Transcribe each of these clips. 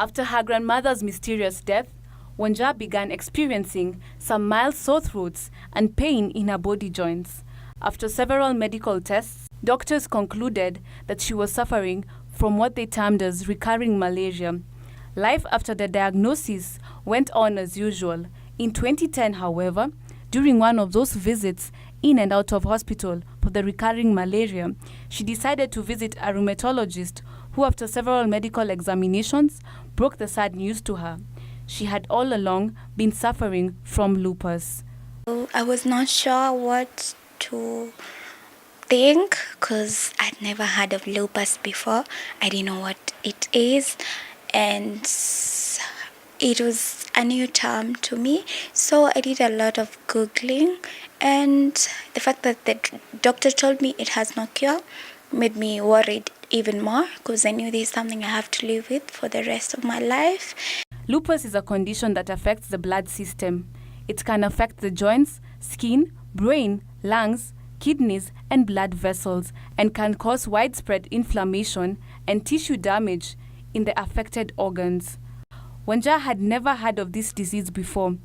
After her grandmother's mysterious death, Wanja began experiencing some mild sore throats and pain in her body joints. After several medical tests, doctors concluded that she was suffering from what they termed as recurring malaria. Life after the diagnosis went on as usual. In 2010, however, during one of those visits in and out of hospital for the recurring malaria, she decided to visit a rheumatologist who, after several medical examinations, broke the sad news to her. She had all along been suffering from lupus. I was not sure what to think because I'd never heard of lupus before. I didn't know what it is, and it was a new term to me. So I did a lot of Googling, and the fact that the doctor told me it has no cure made me worried even more because I knew this is something I have to live with for the rest of my life. Lupus is a condition that affects the blood system. It can affect the joints, skin, brain, lungs, kidneys, and blood vessels, and can cause widespread inflammation and tissue damage in the affected organs. Wanja had never heard of this disease before.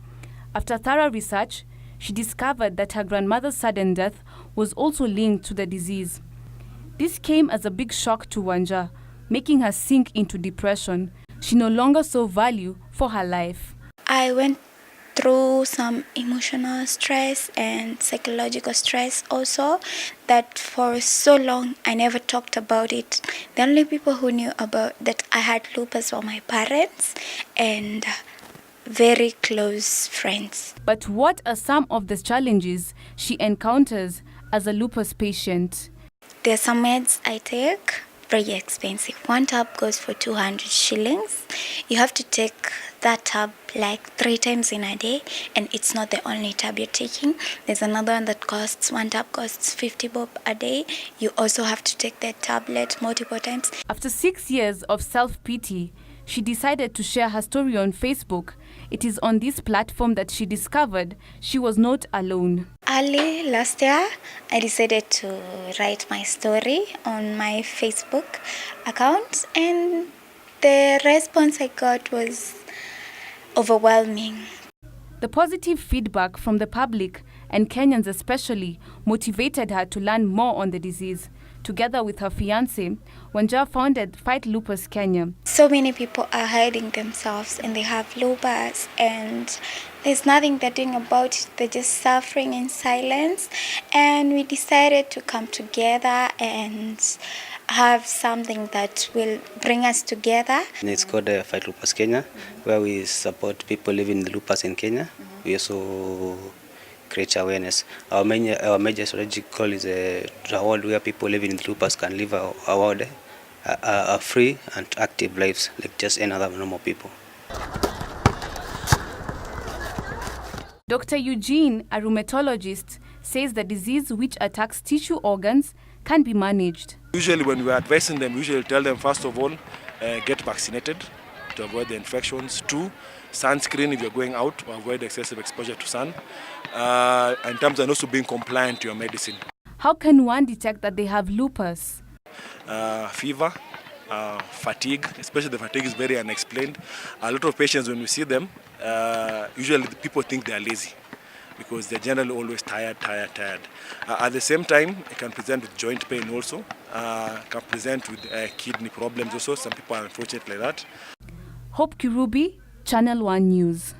After thorough research, she discovered that her grandmother's sudden death was also linked to the disease. This came as a big shock to Wanja, making her sink into depression. She no longer saw value for her life. I went through some emotional stress and psychological stress also, that for so long I never talked about it. The only people who knew about that I had lupus were my parents and very close friends. But what are some of the challenges she encounters as a lupus patient? There are some meds I take, very expensive. One tab goes for 200 shillings. You have to take that tab like 3 times in a day, and it's not the only tab you're taking. There's another one that one tab costs 50 bob a day. You also have to take that tablet multiple times. After 6 years of self-pity, she decided to share her story on Facebook. It is on this platform that she discovered she was not alone. Early last year, I decided to write my story on my Facebook account, and the response I got was overwhelming. The positive feedback from the public, and Kenyans especially, motivated her to learn more on the disease. Together with her fiancé, Wanja founded Fight Lupus Kenya. So many people are hiding themselves and they have lupus, and there's nothing they're doing about it. They're just suffering in silence. And we decided to come together and have something that will bring us together. It's called Fight Lupus Kenya, where we support people living with lupus in Kenya. We also create awareness. Our major strategic goal is a world where people living with lupus can live a free and active lives like just any other normal people. Dr. Eugene, a rheumatologist, says the disease, which attacks tissue organs, can be managed. Usually when we're advising them, we usually tell them, first of all, get vaccinated to avoid the infections. 2, sunscreen if you're going out to avoid excessive exposure to sun. In terms of also being compliant to your medicine. How can one detect that they have lupus? Fever, fatigue, especially the fatigue is very unexplained. A lot of patients, when we see them, usually the people think they are lazy because they're generally always tired. At the same time, it can present with joint pain also, can present with kidney problems also. Some people are unfortunate like that. Hope Kirubi, Channel 1 News.